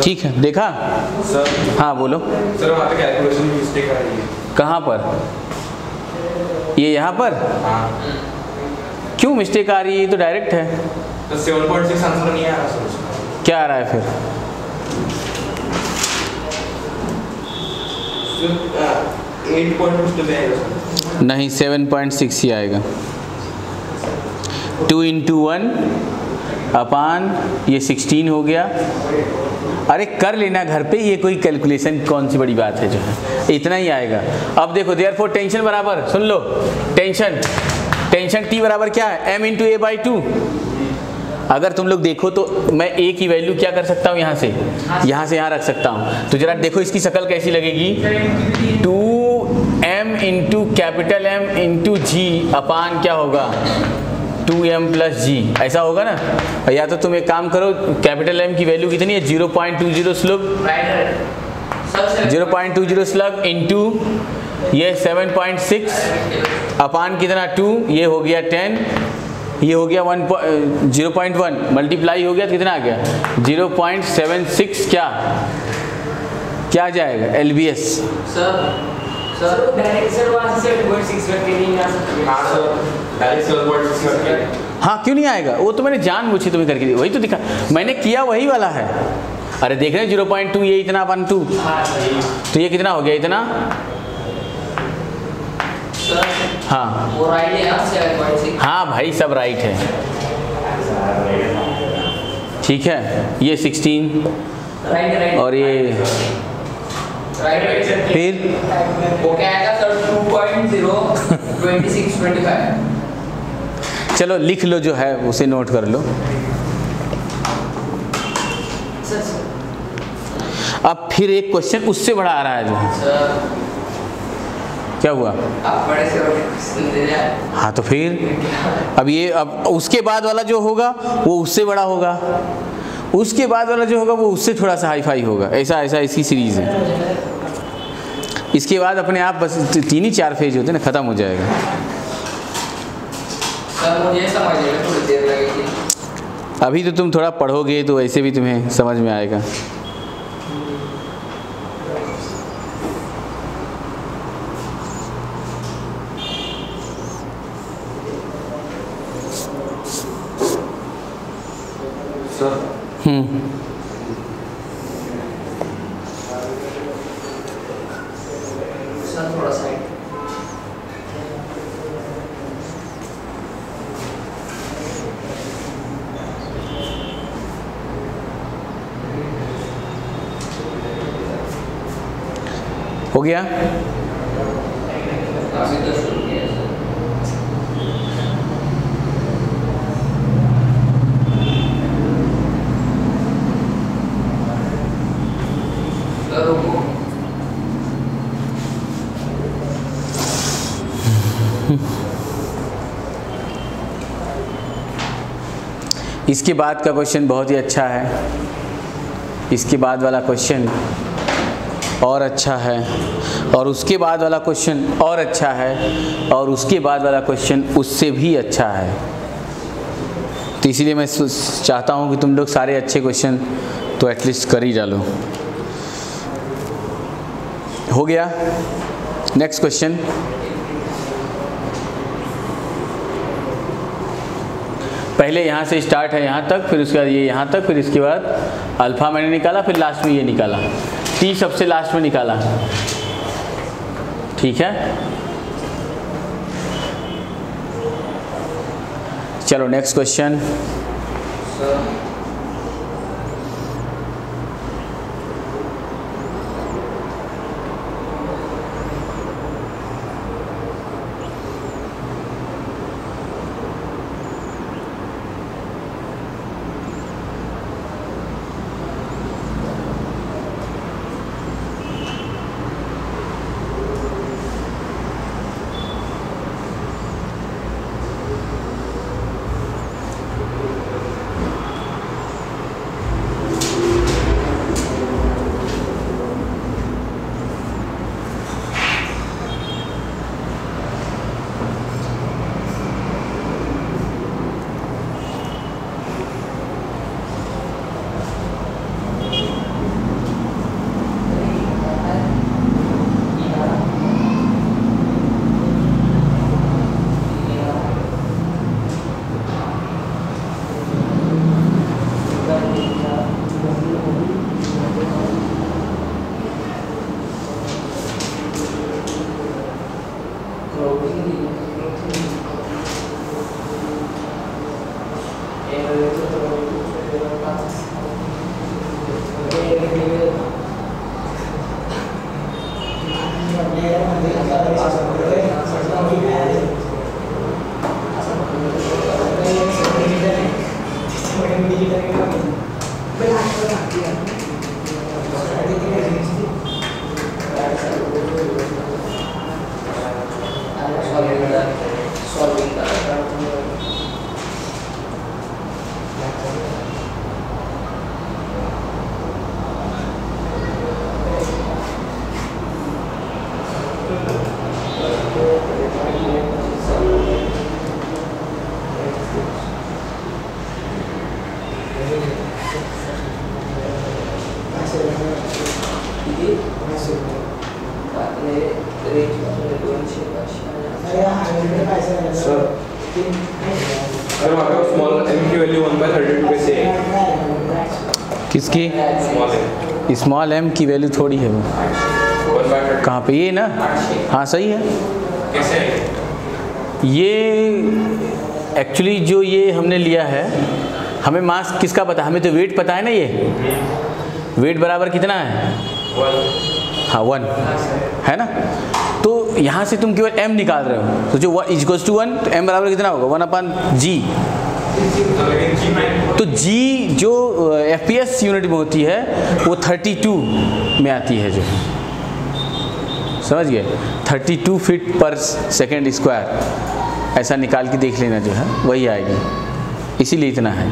ठीक है, देखा सर। हाँ बोलो सर वहाँ पे कैलकुलेशन में मिस्टेक आ रही है। कहाँ पर? ये यहाँ पर हाँ क्यों मिस्टेक आ रही है? ये तो डायरेक्ट है। तो 7.6 आंसर नहीं आ रहा सर उसका। क्या आ रहा है फिर? 8.2 पे आएगा सर। नहीं 7.6 ही आएगा। 2 × 1 अपान ये 16 हो गया। अरे कर लेना घर पे, ये कोई कैलकुलेशन कौन सी बड़ी बात है जो है, इतना ही आएगा। अब देखो देयरफॉर टेंशन बराबर, सुन लो टेंशन T बराबर क्या है? m × a/2। अगर तुम लोग देखो तो मैं a की वैल्यू क्या कर सकता हूँ, यहाँ से यहाँ रख सकता हूँ। तो जरा देखो इसकी शक्ल कैसी लगेगी। 2m × G अपान क्या होगा 2m + G, ऐसा होगा ना। या तो तुम एक काम करो, कैपिटल M की वैल्यू कितनी है 0.20 स्लग 0.20 स्लग इंटू ये 7.6 अपान कितना 2, ये हो गया 10, ये हो गया 0.1 मल्टीप्लाई हो गया तो कितना आ गया 0.76। क्या आ जाएगा LBS? सर डायरेक्ट सर वहाँ से 7.6 करके नहीं आ सकते। हाँ सर डायरेक्ट 7.6 करके। हाँ क्यों नहीं आएगा? वो तो मैंने जानबूझ तुम्हें करके दी, वही तो दिखा मैंने किया, वही वाला है। अरे देख रहे हैं 0.2 ये इतना 1 2, तो ये कितना हो गया इतना। हाँ वो राइट है ना 7.6। हाँ भाई सब राइट है, ठीक है। ये 16 राइट और ये राइट फिर वो क्या आएगा सर 2.02625। चलो लिख लो, जो है उसे नोट कर लो। अब फिर एक क्वेश्चन उससे बड़ा आ रहा है जो है। क्या हुआ? आप बड़े से बड़े क्वेश्चन दे रहे हैं। हाँ तो फिर अब उसके बाद वाला जो होगा वो उससे बड़ा होगा, उसके बाद वाला जो होगा वो उससे थोड़ा सा हाई फाई होगा, ऐसा इसकी सीरीज है। इसके बाद अपने आप बस 3 ही 4 फेज होते हैं ना, खत्म हो जाएगा। सर मुझे समझने में थोड़ी देर लगेगी। अभी तो तुम थोड़ा पढ़ोगे तो ऐसे भी तुम्हें समझ में आएगा। सर थोड़ा साइड हो गया। अभी तो शुरू किया है सर। रुको इसके बाद का क्वेश्चन बहुत ही अच्छा है, इसके बाद वाला क्वेश्चन और अच्छा है, और उसके बाद वाला क्वेश्चन और अच्छा है, और उसके बाद वाला क्वेश्चन उससे भी अच्छा है। तो इसीलिए मैं चाहता हूँ कि तुम लोग सारे अच्छे क्वेश्चन तो एटलीस्ट कर ही डालो। हो गया। नेक्स्ट क्वेश्चन, पहले यहाँ से स्टार्ट है यहाँ तक, फिर उसके बाद ये यहाँ तक, फिर इसके बाद अल्फ़ा मैंने निकाला, फिर लास्ट में ये निकाला, टी सबसे लास्ट में निकाला, ठीक है। चलो नेक्स्ट क्वेश्चन। अगर वहाँ पे स्मॉल m की वैल्यू 1/32 कैसे है? किसकी? स्मॉल m स्मॉल m की वैल्यू थोड़ी है वो, 1/32 कहाँ पे? ये ना, हाँ सही है। कैसे है? ये एक्चुअली जो ये हमने लिया है, हमें मास किसका पता, हमें तो वेट पता है ना। ये वेट बराबर कितना है? 1 हाँ 1 है ना। तो यहाँ से तुम केवल m निकाल रहे हो, तो जो 1 इक्वल्स टू 1, तो m बराबर कितना होगा? 1/g। तो लेकिन g में तो g जो FPS यूनिट में होती है वो 32 में आती है, जो समझ गए, 32 फीट पर सेकेंड स्क्वायर, ऐसा निकाल के देख लेना, जो है वही आएगी, इसीलिए इतना है।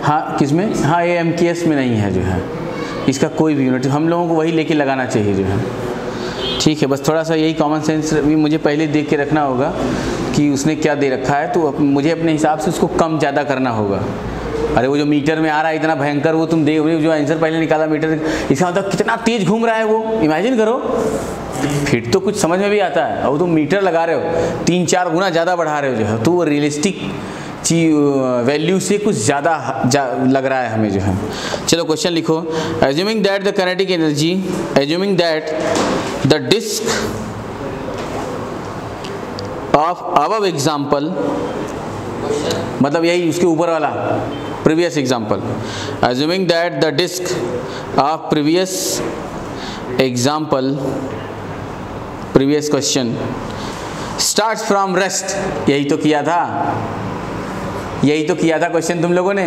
हाँ किसमें? हाँ ये MKS में नहीं है, जो है इसका कोई भी यूनिट, हम लोगों को वही लेके लगाना चाहिए, जो है ठीक है। बस थोड़ा सा यही कॉमन सेंस भी मुझे पहले देख के रखना होगा कि उसने क्या दे रखा है, तो मुझे अपने हिसाब से उसको कम ज़्यादा करना होगा। अरे वो जो मीटर में आ रहा है इतना भयंकर, वो तुम देख, जो आंसर पहले निकाला मीटर, इसका मतलब कितना तेज घूम रहा है वो, इमेजिन करो। फिर तो कुछ समझ में भी आता है, और तुम मीटर लगा रहे हो 3-4 गुना ज़्यादा बढ़ा रहे हो, जो है तो वो रियलिस्टिक वैल्यू से कुछ ज़्यादा लग रहा है हमें, जो है। चलो क्वेश्चन लिखो। Assuming that the kinetic energy, assuming that the disc of above example, मतलब यही उसके ऊपर वाला previous example, assuming that the disc of previous example, previous question starts from rest, यही तो किया था, यही तो किया था क्वेश्चन तुम लोगों ने,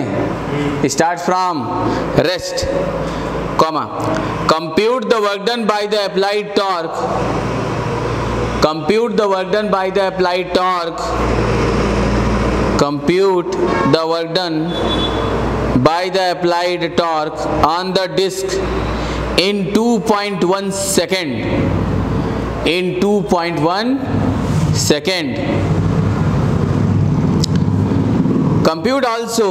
start from rest, comma, compute the work done by the applied torque, compute the work done by the applied torque, compute the work done by the applied torque on the disc in 2.1 second, in 2.1 second. Compute also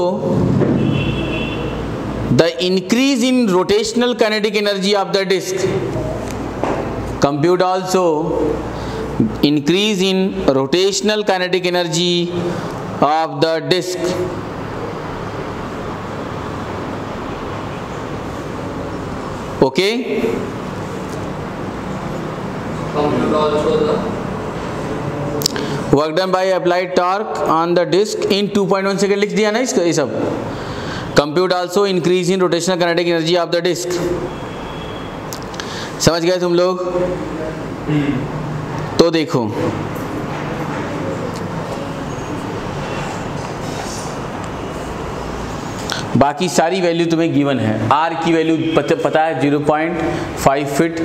the increase in rotational kinetic energy of the disk. Compute also increase in rotational kinetic energy of the disk. Okay. Compute also the work done by applied torque on the disc in 2.1 second लिख दिया ना इसका, ये सब। Compute also increase in rotational kinetic energy of the disc. समझ गए तुम लोग? तो देखो बाकी सारी वैल्यू तुम्हें गिवन है। आर की वैल्यू पता है 0.5 फीट,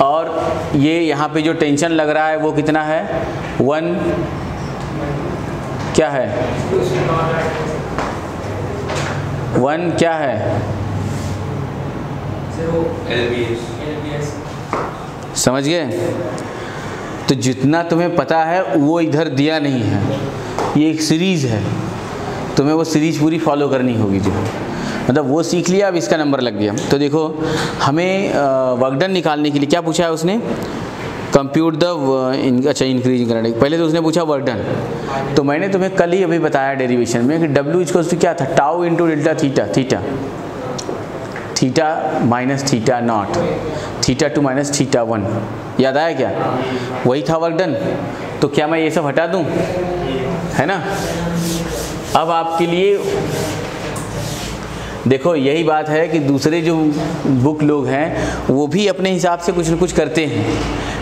और ये यहाँ पे जो टेंशन लग रहा है वो कितना है 1, क्या है 1 क्या है LBS। समझ गए? तो जितना तुम्हें पता है वो इधर दिया नहीं है, ये एक सीरीज़ है, तुम्हें वो सीरीज पूरी फॉलो करनी होगी, जो मतलब वो सीख लिया, अब इसका नंबर लग गया। तो देखो हमें वर्क डन निकालने के लिए क्या पूछा है उसने, कंप्यूट द अच्छा इंक्रीज करने, पहले तो उसने पूछा वर्क डन। तो मैंने तुम्हें कल ही अभी बताया डेरिवेशन में कि W इक्वल्स टू क्या था, tau into delta theta, theta minus theta naught, theta 2 minus theta 1, याद आया क्या? वही था वर्क डन। तो क्या मैं ये सब हटा दूँ, है ना? अब आपके लिए देखो यही बात है कि दूसरे जो बुक लोग हैं वो भी अपने हिसाब से कुछ न कुछ करते हैं,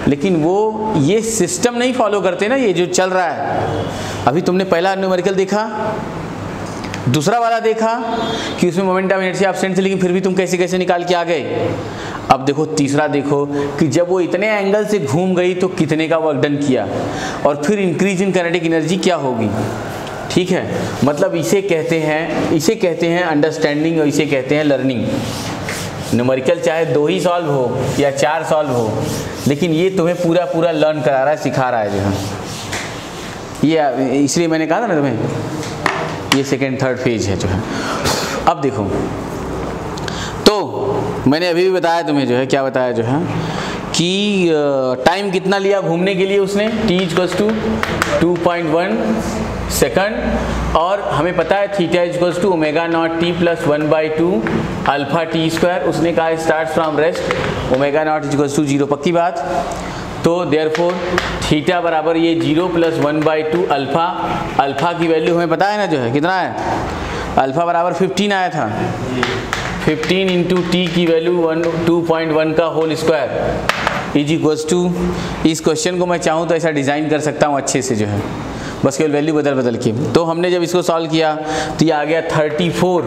लेकिन वो ये सिस्टम नहीं फॉलो करते ना, ये जो चल रहा है। अभी तुमने पहला न्यूमेरिकल देखा, दूसरा वाला देखा कि उसमें मोमेंट ऑफ इनर्शिया एब्सेंट थे, लेकिन फिर भी तुम कैसे कैसे निकाल के आ गए। अब देखो तीसरा देखो कि जब वो इतने एंगल से घूम गई तो कितने का वर्क डन किया, और फिर इंक्रीज इन काइनेटिक एनर्जी क्या होगी। ठीक है, मतलब इसे कहते हैं अंडरस्टैंडिंग, और इसे कहते हैं लर्निंग। न्यूमेरिकल चाहे 2 ही सॉल्व हो या 4 सॉल्व हो, लेकिन ये तुम्हें पूरा पूरा लर्न करा रहा है, सिखा रहा है जो है ये। इसलिए मैंने कहा था ना तुम्हें, ये सेकेंड थर्ड फेज है जो है। अब देखो, तो मैंने अभी भी बताया तुम्हें जो है, क्या बताया जो है कि टाइम कितना लिया घूमने के लिए उसने, t = 2.1 सेकंड, और हमें पता है theta = ω0t + 1/2 alpha t square. उसने कहा स्टार्ट फ्रॉम रेस्ट, ω0 = 0, पक्की बात। तो देयरफॉर थीटा बराबर ये 0 + 1/2 अल्फा। अल्फा की वैल्यू हमें पता है ना जो है, कितना है, अल्फा बराबर 15 आया था। 15 × t की वैल्यू 2.1 का होल स्क्वायर = इस क्वेश्चन को मैं चाहूँ तो ऐसा डिज़ाइन कर सकता हूँ अच्छे से जो है, बस केवल वैल्यू बदल के। तो हमने जब इसको सॉल्व किया तो ये आ गया 34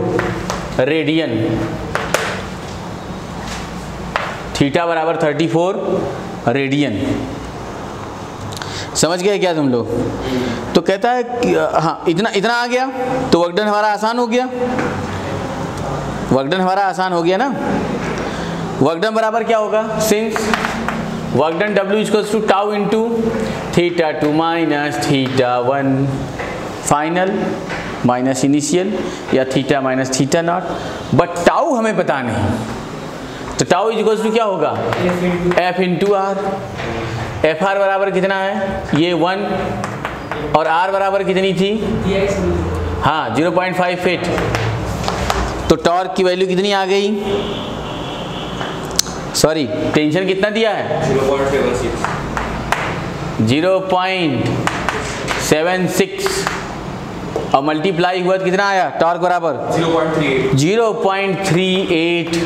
रेडियन। थीटा बराबर 34 रेडियन। समझ गए क्या तुम लोग। तो कहता है कि हाँ इतना आ गया तो वर्क डन हमारा आसान हो गया, वर्क डन हमारा आसान हो गया ना। वर्क डन बराबर क्या होगा, since work done W = tau into θ2 - θ1 final minus initial, या थीटा माइनस θ0, बट टाउ हमें पता नहीं, तो टाउ = क्या होगा, F × R। FR बराबर कितना है, ये 1, और R बराबर कितनी थी, हाँ 0.58। तो टॉर्क की वैल्यू कितनी आ गई, सॉरी टेंशन कितना दिया है, 0.76, और मल्टीप्लाई हुआ तो कितना आया, टॉर्क बराबर 0.38।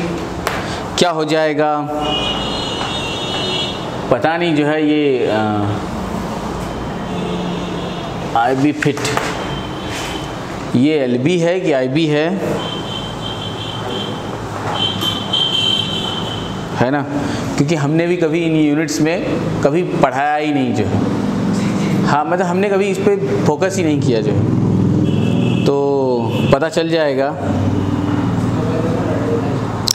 क्या हो जाएगा पता नहीं जो है, ये IB फिट, ये LB है कि IB है ना, क्योंकि हमने भी कभी इन यूनिट्स में कभी पढ़ाया ही नहीं जो है। हाँ मतलब हमने कभी इस पर फोकस ही नहीं किया जो है, तो पता चल जाएगा।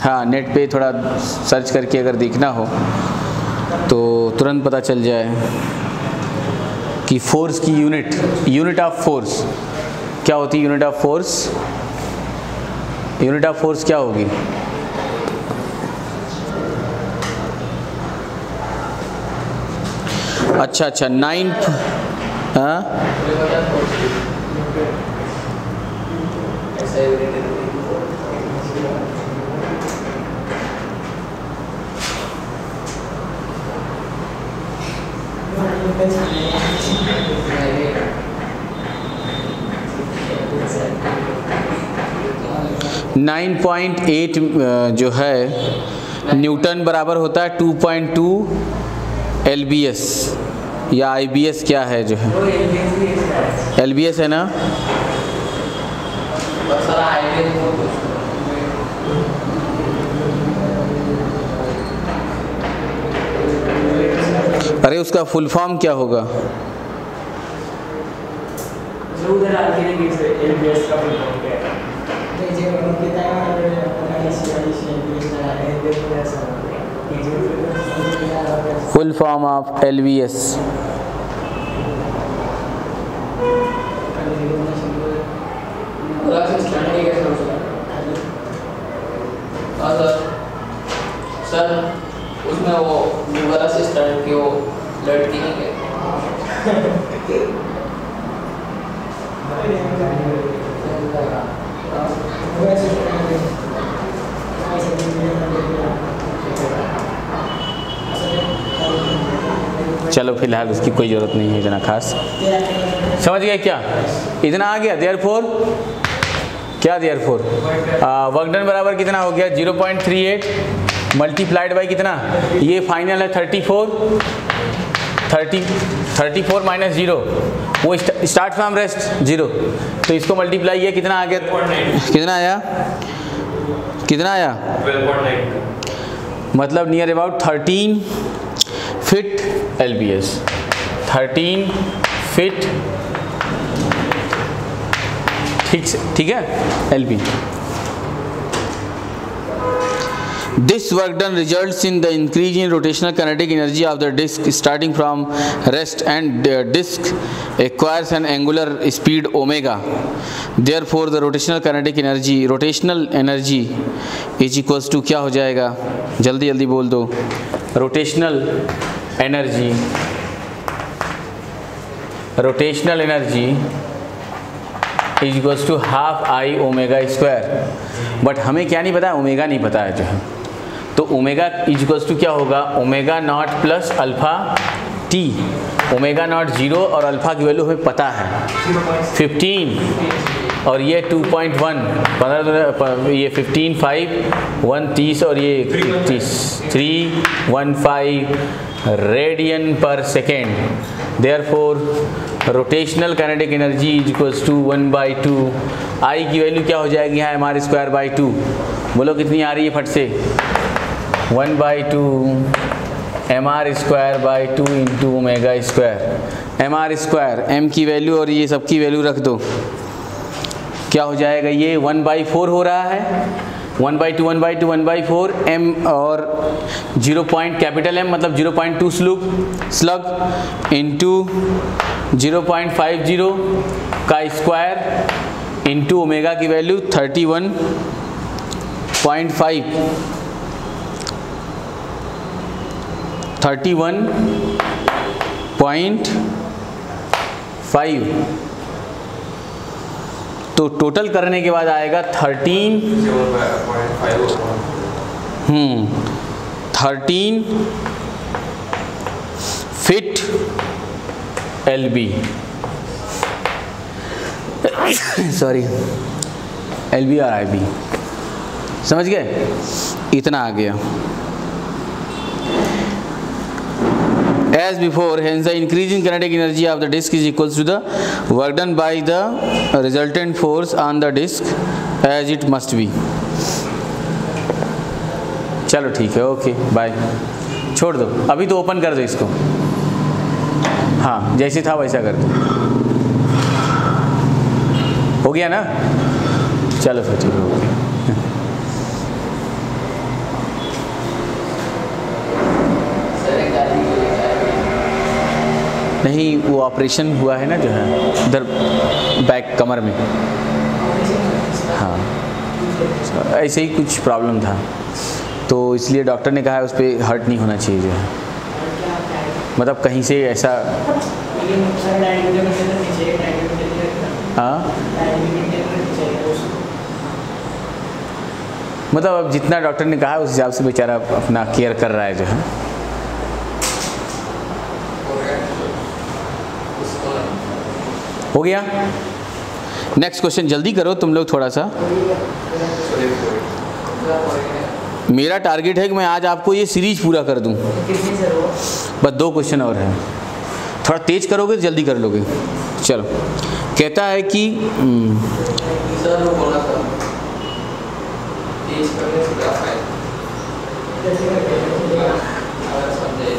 हाँ नेट पे थोड़ा सर्च करके अगर देखना हो तो तुरंत पता चल जाए कि फोर्स की यूनिट ऑफ फोर्स क्या होती है। यूनिट ऑफ फोर्स क्या होगी, अच्छा 9 हाँ 9.8 जो है न्यूटन बराबर होता है 2.2 LBS या IBS क्या है जो है, LBS है ना। अरे उसका फुल फॉर्म क्या होगा, full form of LBS sir उसमें वो वाला से स्टार्ट की वो लड़की नहीं है चलो फिलहाल उसकी कोई ज़रूरत नहीं है इतना खास। समझ गए क्या? इतना आ गया। देयरफॉर क्या? देयरफॉर वर्क डन बराबर कितना हो गया? 0.38 मल्टीप्लाइड बाई कितना? ये फाइनल है 34 माइनस 0, वो स्टार्ट फ्रॉम रेस्ट 0, तो इसको मल्टीप्लाई किया कितना आ गया? कितना आया? कितना आया? 12.9 मतलब near about 13 fit LBS, 13 fit, ठीक है LB। This work done results in the increase in rotational kinetic energy of the disk starting from rest, and the disk acquires an angular speed omega. Therefore the rotational energy is equals to क्या हो जाएगा? जल्दी जल्दी बोल दो। rotational energy is equals to half I omega square. But हमें क्या नहीं पता? ओमेगा नहीं पता है जो है, तो ओमेगा इज इक्वल्स टू क्या होगा? Omega naught plus alpha T. Omega naught 0 और अल्फ़ा की वैल्यू हमें पता है 15 और ये 2.1, 15, ये 15, 5, 130 और ये 315 रेडियन पर second. Therefore rotational kinetic energy is equals to 1/2। I की वैल्यू क्या हो जाएगी यहाँ? mr²/2। बोलो कितनी आ रही है फट से? 1/2 mr²/2 into omega square. mr², m की वैल्यू और ये सब की वैल्यू रख दो, क्या हो जाएगा? ये 1/4 हो रहा है, 1/2 1/2 1/4 m और 0. कैपिटल M मतलब 0.2 स्लग इंटू 0.50 का स्क्वायर इंटू ओमेगा की वैल्यू 31.5 तो टोटल करने के बाद आएगा 13 फिट LB, सॉरी LB और IB। समझ गए? इतना आ गया। As before, hence the increase in kinetic energy of the disk is equals to the work done by the resultant force on the disk as it must be। चलो ठीक है, okay bye. छोड़ दो, अभी तो ओपन कर दो इसको। हाँ जैसे था वैसा कर दो। हो गया ना? चलो फिर ठीक है, ओके। नहीं, वो ऑपरेशन हुआ है ना जो है इधर बैक कमर में, हाँ ऐसे ही कुछ प्रॉब्लम था, तो इसलिए डॉक्टर ने कहा है उस पर हर्ट नहीं होना चाहिए जो है, मतलब कहीं से ऐसा। हाँ मतलब अब जितना डॉक्टर ने कहा उस हिसाब से बेचारा अपना केयर कर रहा है जो है। हो गया? नेक्स्ट क्वेश्चन जल्दी करो तुम लोग थोड़ा सा। मेरा टारगेट है कि मैं आज आपको ये सीरीज पूरा कर दूं। बस 2 क्वेश्चन और हैं, थोड़ा तेज करोगे तो जल्दी कर लोगे। चलो, कहता है कि सर वो बोला था तेज करने से क्या फायदा? अगर समझे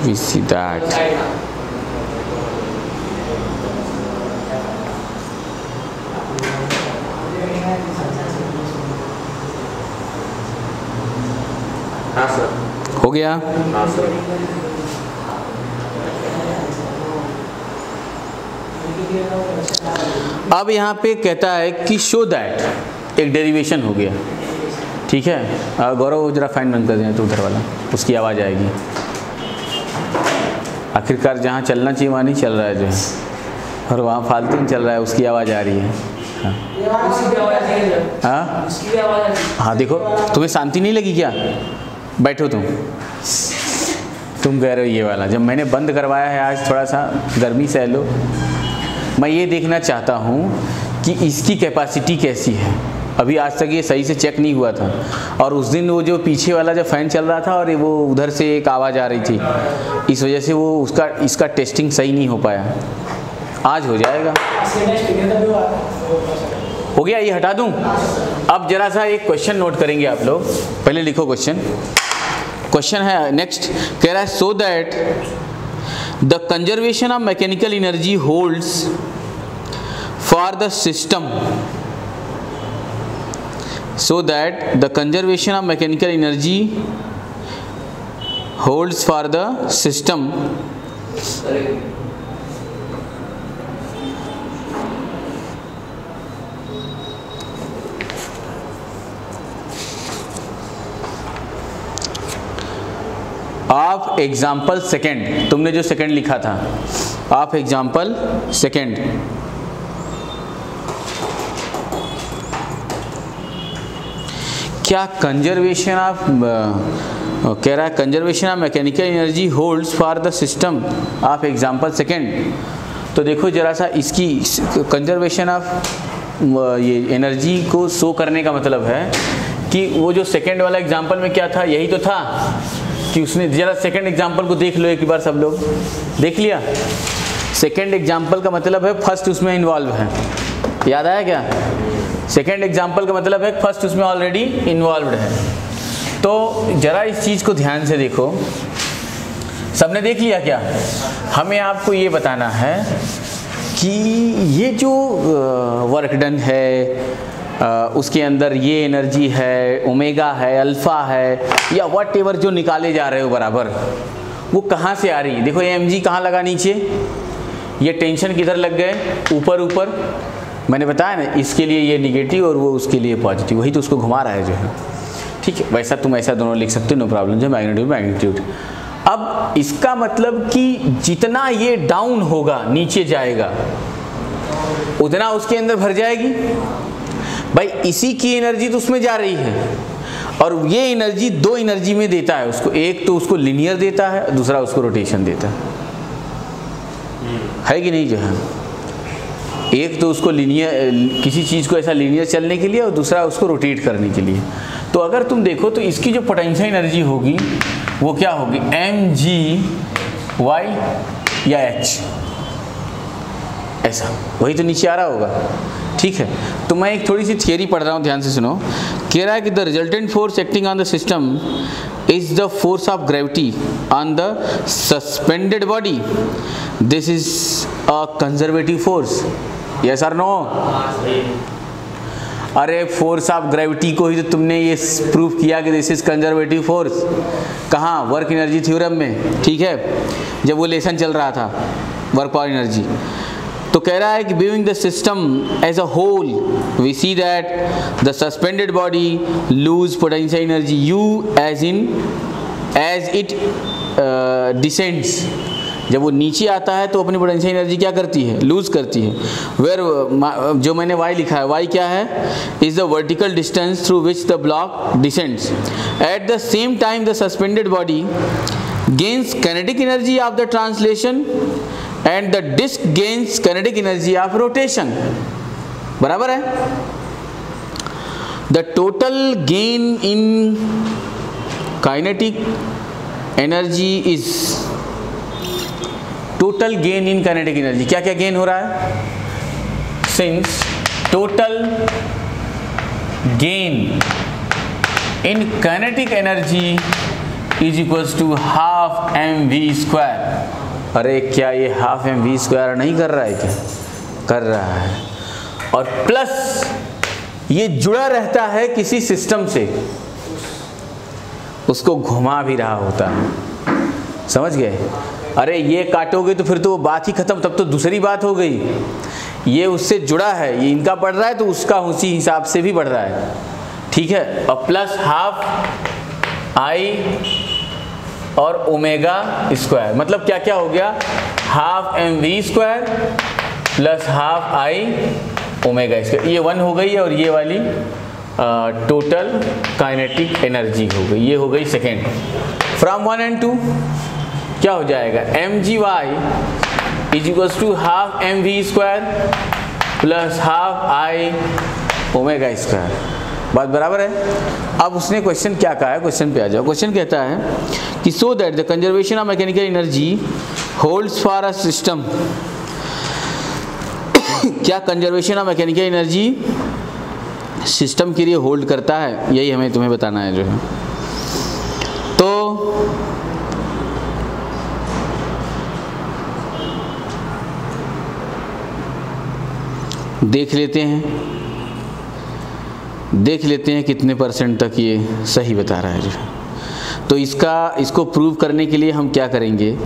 we see that हाँ सर, हो गया। हाँ सर। अब यहाँ पे कहता है कि शो दैट, एक डेरिवेशन हो गया, ठीक है। गौरव जरा फैन बंद कर दें तो उधर वाला, उसकी आवाज़ आएगी। आखिरकार जहाँ चलना चाहिए वहाँ नहीं चल रहा है जो है, और वहाँ फालतू में चल रहा है, उसकी आवाज़ आ रही है। उसकी भी आवाज़ नहीं है सर। हाँ उसकी भी आवाज़ आ रही है। हाँ, देखो तुम्हें शांति नहीं लगी क्या? बैठो तुम कह रहे हो ये वाला, जब मैंने बंद करवाया है आज थोड़ा सा गर्मी सह लो। मैं ये देखना चाहता हूँ कि इसकी कैपेसिटी कैसी है। अभी आज तक ये सही से चेक नहीं हुआ था, और उस दिन वो जो पीछे वाला जो फ़ैन चल रहा था और वो उधर से एक आवाज़ आ रही थी, इस वजह से वो इसका टेस्टिंग सही नहीं हो पाया। आज हो जाएगा। हो गया, ये हटा दूं। अब जरा सा एक क्वेश्चन नोट करेंगे आप लोग, पहले लिखो क्वेश्चन है नेक्स्ट, कह रहा है सो that the conservation of mechanical energy holds for the system, so that the conservation of mechanical energy holds for the system of example second। तुमने जो सेकंड लिखा था, of example second, क्या कंजर्वेशन ऑफ कह रहा है conservation of mechanical energy holds for the system of example second. तो देखो जरा सा, इसकी कंजर्वेशन ऑफ ये एनर्जी को शो करने का मतलब है कि वो जो सेकंड वाला एग्जांपल में क्या था, यही तो था कि उसने, जरा सेकंड एग्जांपल को देख लो एक बार, सब लोग देख लिया। सेकंड एग्जांपल का मतलब है फर्स्ट उसमें इन्वॉल्व है, याद आया क्या? सेकेंड एग्जाम्पल का मतलब है फर्स्ट उसमें ऑलरेडी इन्वॉल्व्ड है। तो जरा इस चीज़ को ध्यान से देखो, सबने देख लिया क्या? हमें आपको ये बताना है कि ये जो वर्क डन है उसके अंदर ये एनर्जी है, ओमेगा है, अल्फ़ा है, या वट एवर जो निकाले जा रहे हो बराबर, वो कहाँ से आ रही है? देखो ये mg कहाँ लगा नीचे, ये टेंशन किधर लग गए? ऊपर। मैंने बताया ना, इसके लिए ये निगेटिव और वो उसके लिए पॉजिटिव, वही तो उसको घुमा रहा है जो है। ठीक है, वैसा तुम ऐसा दोनों लिख सकते हो, नो प्रॉब्लम, जो मैग्नीट्यूड। अब इसका मतलब कि जितना ये डाउन होगा, नीचे जाएगा, उतना उसके अंदर भर जाएगी। भाई इसी की एनर्जी तो उसमें जा रही है, और ये एनर्जी दो एनर्जी में देता है उसको, एक तो उसको लीनियर देता है, दूसरा उसको रोटेशन देता है कि नहीं जो है? एक तो उसको लीनियर, किसी चीज़ को ऐसा लीनियर चलने के लिए, और दूसरा उसको रोटेट करने के लिए। तो अगर तुम देखो तो इसकी जो पोटेंशियल एनर्जी होगी वो क्या होगी? mg या h, ऐसा, वही तो नीचे आ रहा होगा। ठीक है, तो मैं एक थोड़ी सी थियरी पढ़ रहा हूँ, ध्यान से सुनो। कह रहा है कि the resultant force acting on the system is the force of gravity on the suspended body. This is a conservative force, yes और नो? अरे फोर्स ऑफ ग्रेविटी को ही तो तुमने ये प्रूव किया कि दिस इज कंजर्वेटिव फोर्स। कहाँ? Work energy theorem में। ठीक है, जब वो लेसन चल रहा था वर्क पावर एनर्जी। तो कह रहा है कि viewing the system as a whole we see that the suspended body lose potential energy U as it descends। जब वो नीचे आता है तो अपनी पोटेंशियल एनर्जी क्या करती है? लूज करती है। वेयर जो मैंने y लिखा है, y क्या है? Is the vertical distance through which the block descends. At the same time the suspended body gains kinetic energy of the translation and the disc gains kinetic energy of rotation. बराबर है? The total gain in kinetic energy is, total gain in kinetic energy, क्या क्या gain हो रहा है? Since total gain in kinetic energy is equals to half mv²। अरे क्या ये हाफ mv² नहीं कर रहा है क्या? कर रहा है। और प्लस ये जुड़ा रहता है किसी सिस्टम से, उसको घुमा भी रहा होता है। समझ गए? अरे ये काटोगे तो फिर तो वो बात ही खत्म, तब तो दूसरी बात हो गई। ये उससे जुड़ा है, ये इनका बढ़ रहा है तो उसका उसी हिसाब से भी बढ़ रहा है। ठीक है, और प्लस हाफ I और ओमेगा स्क्वायर, मतलब क्या क्या हो गया, half M V square plus half I omega square, ये 1 हो गई है, और ये वाली टोटल काइनेटिक एनर्जी हो गई, ये हो गई सेकेंड। फ्रॉम 1 and 2 क्या हो जाएगा, M G Y is equals to half M V square plus half I omega square. बात बराबर है। अब उसने क्वेश्चन क्या कहा है, क्वेश्चन पे आ जाओ। क्वेश्चन कहता है कि so that the conservation of mechanical energy holds for a system. क्या conservation of mechanical energy system के लिए होल्ड करता है, यही हमें तुम्हें बताना है जो है। तो देख लेते हैं कितने परसेंट तक ये सही बता रहा है जो है। तो इसको प्रूव करने के लिए हम क्या करेंगे,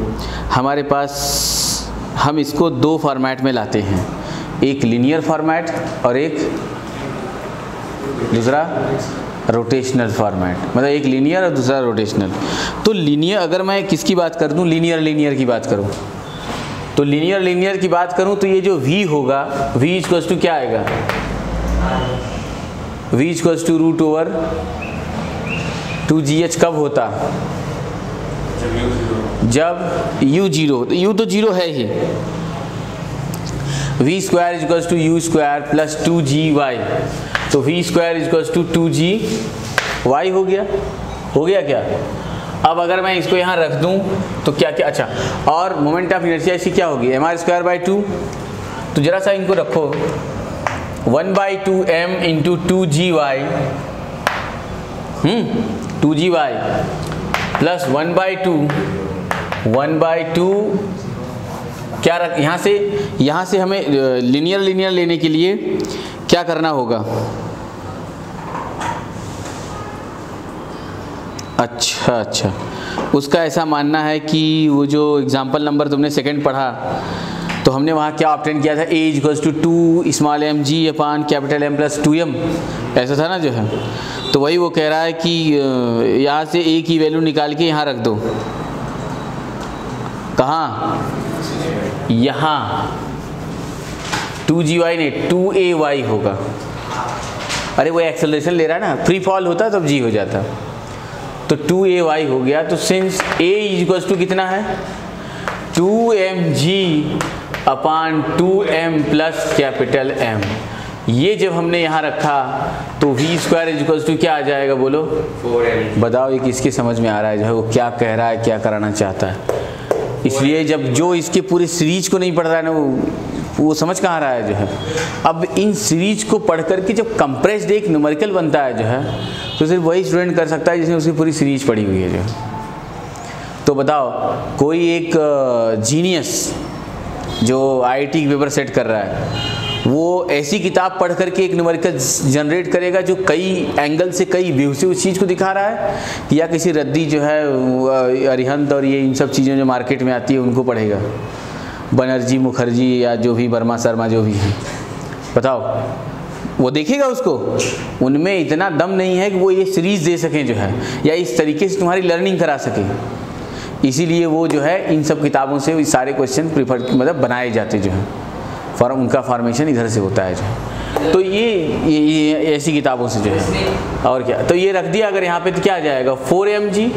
हमारे पास हम इसको दो फॉर्मेट में लाते हैं, एक लीनियर फॉर्मेट और एक दूसरा रोटेशनल फॉर्मेट, मतलब एक लीनियर और दूसरा रोटेशनल। तो लीनियर अगर मैं किसकी बात कर दूं, लीनियर की बात करूं, तो लीनियर की बात करूं तो ये जो v होगा, v इक्वल्स टू क्या आएगा, v equals to root over 2gh कब होता, जब u 0, तो u तो 0 है ही, v square equals to u square plus 2gy, तो v square equals to 2gy हो गया क्या। अब अगर मैं इसको यहाँ रख दूँ तो क्या क्या, अच्छा, और मोमेंट ऑफ इनर्शिया इसकी क्या होगी, mr स्क्वायर बाई 2, तो जरा सा इनको रखो, 1/2m into 2gy 2gy plus 1/2 क्या रख, यहाँ से हमें लीनियर लेने के लिए क्या करना होगा, अच्छा, उसका ऐसा मानना है कि वो जो एग्जाम्पल नंबर तुमने सेकंड पढ़ा तो हमने वहाँ क्या ऑब्टेन किया था, a equals to 2 small M G upon capital M plus 2m, ऐसा था ना जो है। तो वही वो कह रहा है कि यहाँ से a की वैल्यू निकाल के यहाँ रख दो, कहाँ, यहाँ 2gy नहीं 2ay होगा। अरे वो एक्सेलरेशन ले रहा है ना, फ्री फॉल होता तब g हो जाता, तो 2ay हो गया। तो सिंस a इक्वल्स टू कितना है, 2mg अपान 2m प्लस कैपिटल M, ये जब हमने यहाँ रखा तो v स्क्वायर इक्वल्स टू क्या आ जाएगा, बोलो 4m। बताओ ये किसके समझ में आ रहा है जो है, वो क्या कह रहा है, क्या कराना चाहता है। इसलिए जब जो इसके पूरे सीरीज को नहीं पढ़ रहा है ना, वो समझ कहाँ रहा है जो है। अब इन सीरीज को पढ़ करके जब कंप्रेस्ड एक न्यूमेरिकल बनता है जो है, तो सिर्फ वही स्टूडेंट कर सकता है जिसने उसकी पूरी सीरीज पढ़ी हुई है जो है। तो बताओ कोई एक जीनियस जो IIT की पेपर सेट कर रहा है, वो ऐसी किताब पढ़ करके एक न्यूमेरिकल जनरेट करेगा जो कई एंगल से, कई व्यू से उस चीज़ को दिखा रहा है, या किसी रद्दी जो है अरिहंत और ये इन सब चीज़ें जो मार्केट में आती है उनको पढ़ेगा, बनर्जी मुखर्जी या जो भी वर्मा शर्मा जो भी है, बताओ वो देखेगा उसको। उनमें इतना दम नहीं है कि वो ये सीरीज़ दे सकें जो है, या इस तरीके से तुम्हारी लर्निंग करा सकें। इसीलिए वो जो है इन सब किताबों से सारे क्वेश्चन प्रीफर मतलब बनाए जाते जो है, उनका फॉर्मेशन इधर से होता है जो है। तो ये ऐसी किताबों से जो है, और क्या, तो ये रख दिया अगर यहाँ पे तो क्या आ जाएगा, 4mg,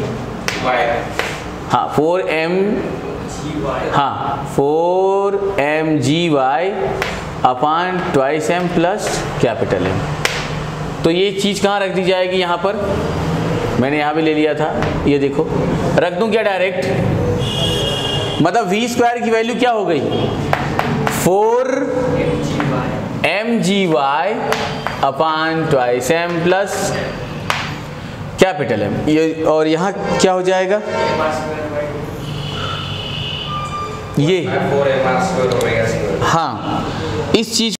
हाँ 4mgy अपान 2m प्लस कैपिटल M। तो ये चीज़ कहाँ रख दी जाएगी, यहाँ पर मैंने यहाँ भी ले लिया था, ये देखो रख दूँ क्या डायरेक्ट, मतलब v स्क्वायर की वैल्यू क्या हो गई, 4mgy अपान 2m प्लस कैपिटल M, ये, और यहाँ क्या हो जाएगा, ये 4m, हाँ, इस चीज